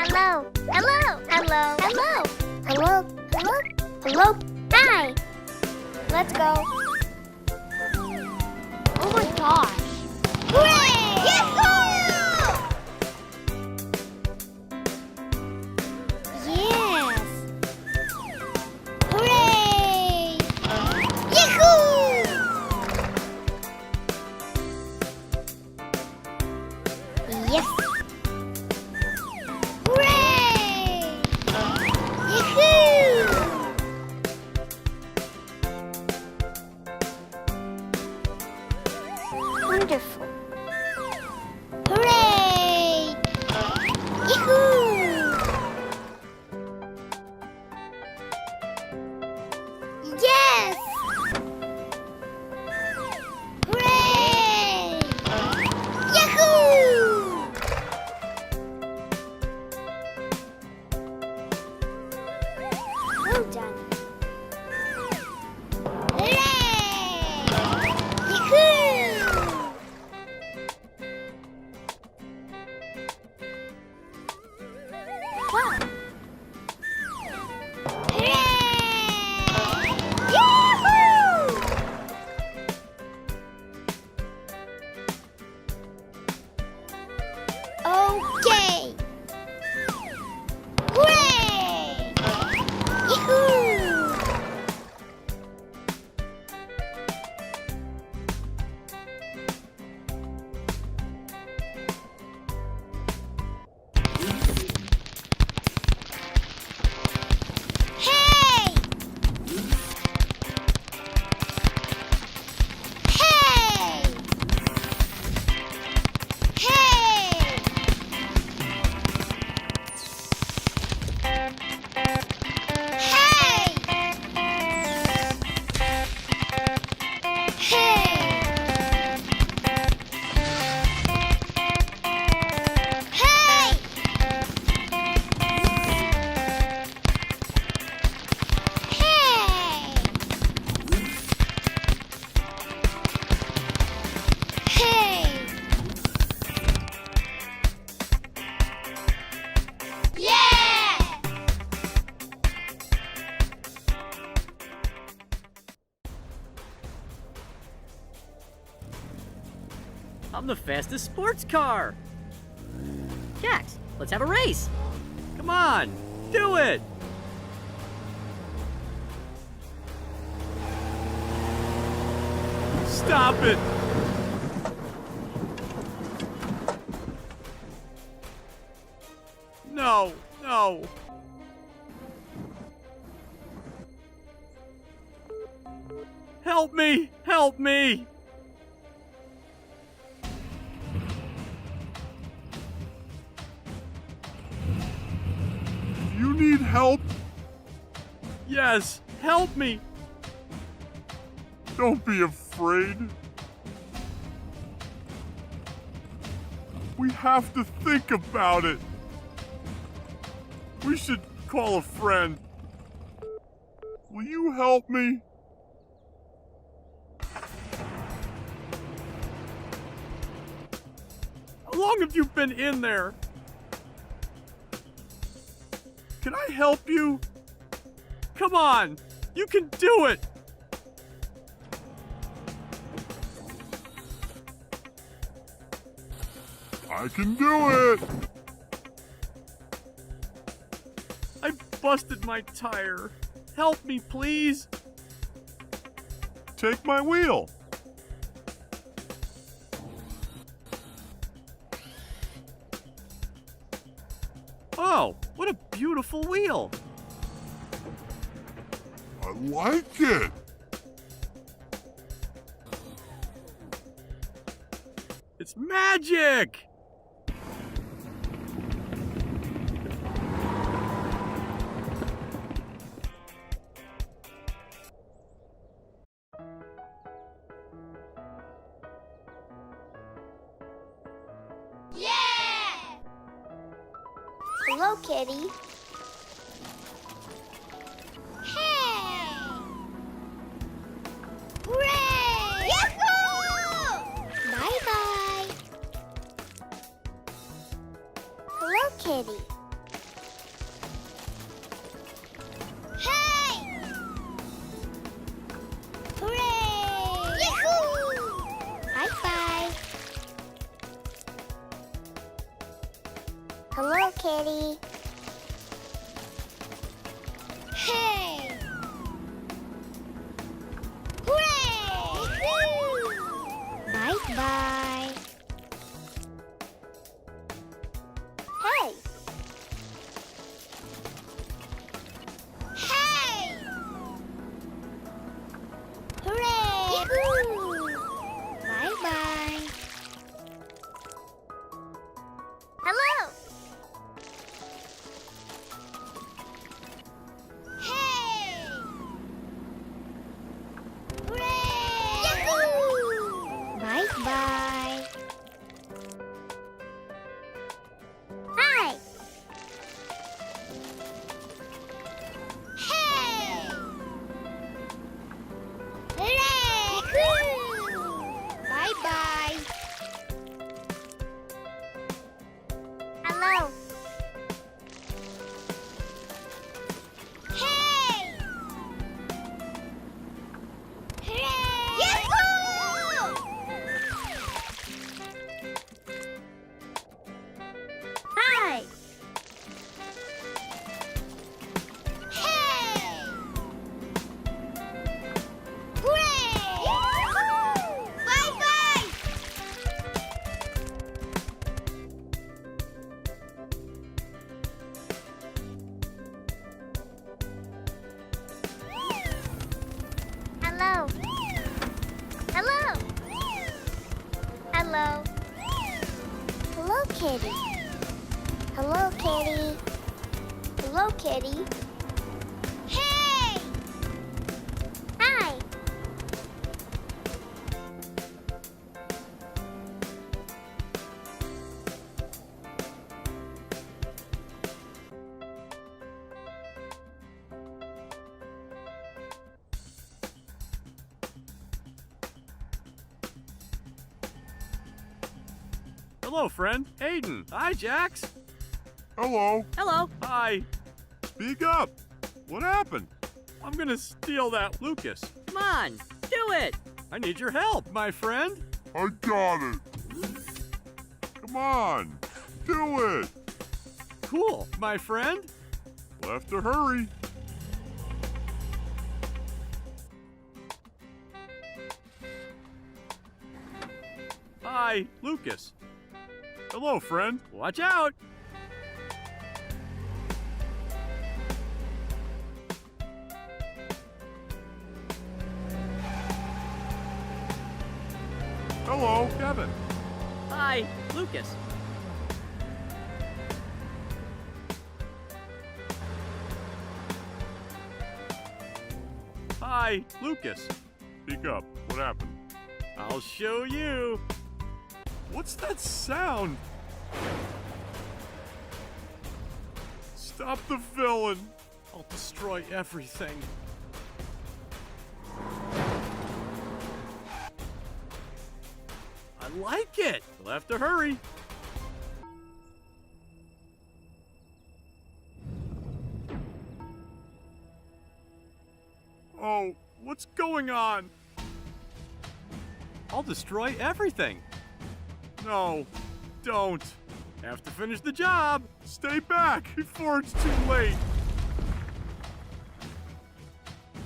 Hello. Hello. Hello. Hello. Hello. Hello. Hello. Hi. Let's go. Oh my gosh. Hooray! Yahoo! Yes. Hooray! Yahoo! Yes. Hooray! Yahoo! Wonderful. Hooray! Yahoo! Yes! Hooray! Yahoo! Well done. Hooray! Yahoo! Wow. Hooray! Yahoo! Okay. Hooray! Yahoo! Hey! Hey! Hey! Hey! Hey! Hey! Hey! Yeah! I'm the fastest sports car. Jax, let's have a race. Come on, do it. Stop it. No, no. Help me, help me. You need help? Yes, help me. Don't be afraid. We have to think about it. We should call a friend. Will you help me? How long have you been in there? Can I help you? Come on, you can do it. I can do it. I busted my tire. Help me, please. Take my wheel. Oh, what a beautiful wheel. I like it. It's magic. Yeah! Hello, kitty. Hey! Hooray! Yahoo! Bye-bye. Hello, kitty. kitty. Hey! Hooray! Bye-bye. Hey! Hey! Hooray! Bye-bye. Hello! Hey! Hooray! Yahoo! Bye-bye. Hi! Hey! Hooray! Bye-bye. Hello. Hey! Hooray! Yahoo! Hi! Hey! Hooray! Yahoo! Bye-bye! Hello. Hello. Hello. Hello, kitty. Hello, kitty. Hello, kitty. Hey! Hi. Hello, friend. Aiden. Hi, Jax. Hello. Hello. Hi. Speak up. What happened? I'm gonna steal that Lucas. Come on, do it. I need your help, my friend. I got it. Come on. Do it. Cool, my friend. We'll have to hurry. Hi, Lucas. Hello, friend. Watch out. Hello, Kevin. Hi, Lucas. Hi, Lucas. Speak up. What happened? I'll show you. What's that sound? Stop the villain. I'll destroy everything. I like it. We'll have to hurry. Oh, what's going on? I'll destroy everything. No, don't. Have to finish the job. Stay back before it's too late.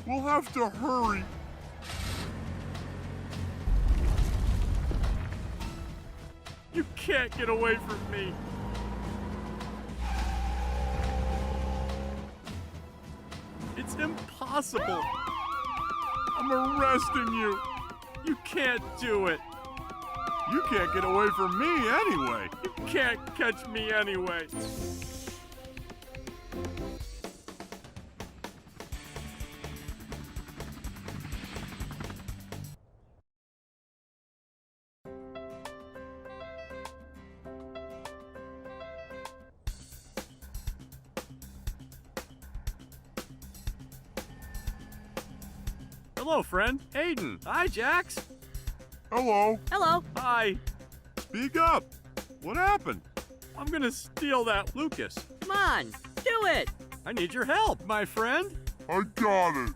We'll have to hurry. You can't get away from me. It's impossible. I'm arresting you. You can't do it. You can't get away from me anyway. You can't catch me anyway. Hello, friend. Aiden. Hi, Jax. Hello. Hello. Hi. Speak up. What happened? I'm gonna steal that Lucas. Come on, do it. I need your help, my friend. I got it.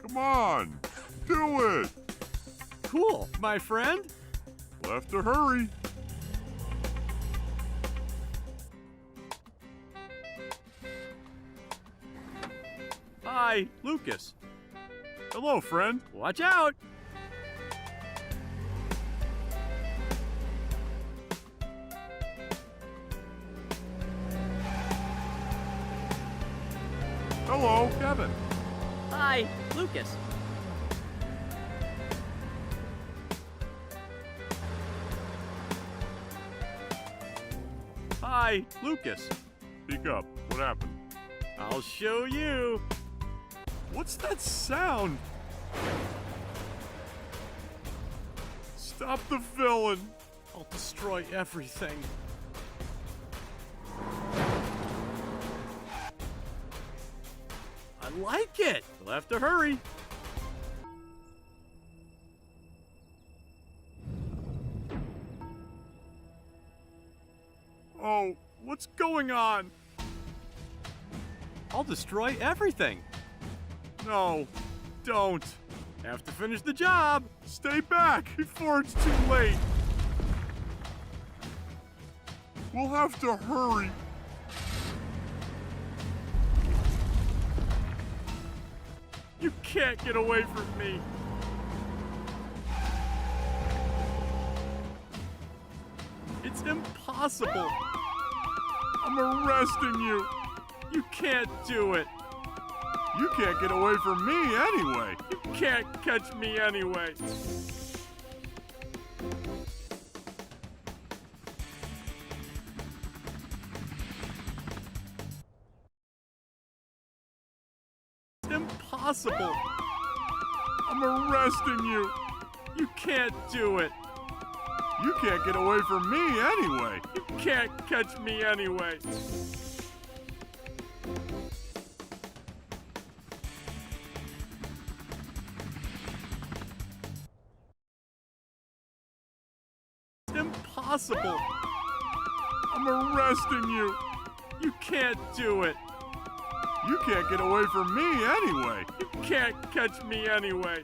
Come on. Do it. Cool, my friend. We'll have to hurry. Hi, Lucas. Hello, friend. Watch out! Hello, Kevin. Hi, Lucas. Hi, Lucas. Speak up. What happened? I'll show you. What's that sound? Stop the villain. I'll destroy everything. I like it. We'll have to hurry. Oh, what's going on? I'll destroy everything. No, don't. Have to finish the job. Stay back before it's too late. We'll have to hurry. You can't get away from me. It's impossible. I'm arresting you. You can't do it. You can't get away from me anyway. You can't catch me anyway. It's impossible. I'm arresting you. You can't do it. You can't get away from me anyway. You can't catch me anyway. It's impossible. I'm arresting you. You can't do it. You can't get away from me anyway. You can't catch me anyway.